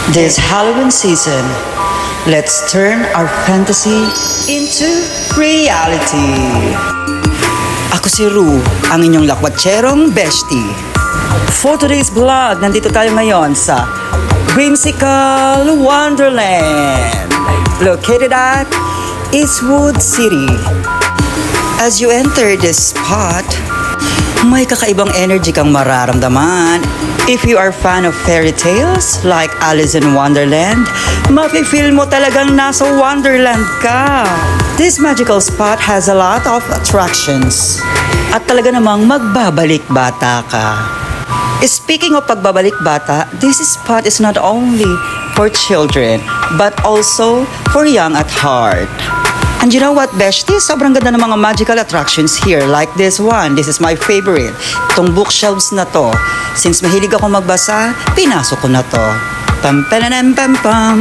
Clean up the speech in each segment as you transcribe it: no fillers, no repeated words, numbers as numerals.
This Halloween season, let's turn our fantasy into reality. Ako si Ru, ang inyong lakwatserong bestie. For today's vlog, nandito tayo ngayon sa Whimsical Wonderland, located at Eastwood City. As you enter this spot, may kakaibang energy kang mararamdaman. If you are fan of fairy tales like Alice in Wonderland, mafe-feel mo talagang nasa Wonderland ka. This magical spot has a lot of attractions. At talaga namang magbabalik bata ka. Speaking of pagbabalik bata, this spot is not only for children, but also for young at heart. And you know what, bestie? Sobrang ganda ng mga magical attractions here. Like this one. This is my favorite. Itong bookshelves na to. Since mahilig ako magbasa, pinasok ko na to. Pam-pam-pam-pam.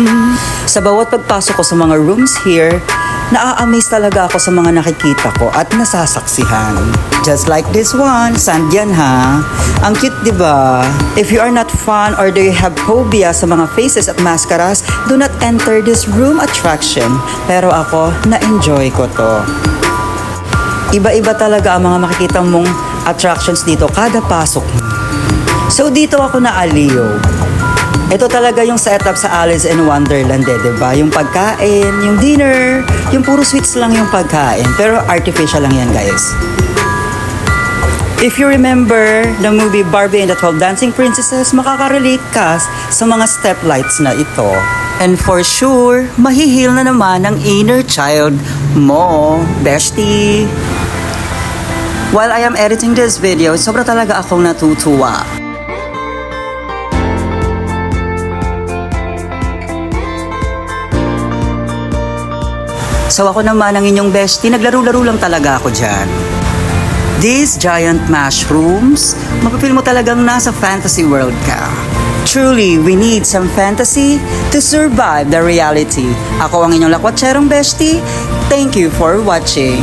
Sa bawat pagpasok ko sa mga rooms here, naa-amaze talaga ako sa mga nakikita ko at nasasaksihan. Just like this one, sand yan ha. Ang cute, diba? If you are not fan or do you have phobia sa mga faces at mascaras, do not enter this room attraction. Pero ako, na-enjoy ko to. Iba-iba talaga ang mga makikita mong attractions dito kada pasok mo. So dito ako naaliw. Ito talaga yung setup sa Alice in Wonderland, diba? Yung pagkain, yung dinner, yung puro sweets lang yung pagkain. Pero artificial lang yan, guys. If you remember the movie Barbie and the 12 Dancing Princesses, makaka-relate ka sa mga step lights na ito. And for sure, mahihil na naman ang inner child mo, bestie. While I am editing this video, sobra talaga akong natutuwa. So ako naman ang inyong bestie, naglaro-laro lang talaga ako dyan. These giant mushrooms, mapapil mo talagang nasa fantasy world ka. Truly, we need some fantasy to survive the reality. Ako ang inyong lakwatserong bestie. Thank you for watching.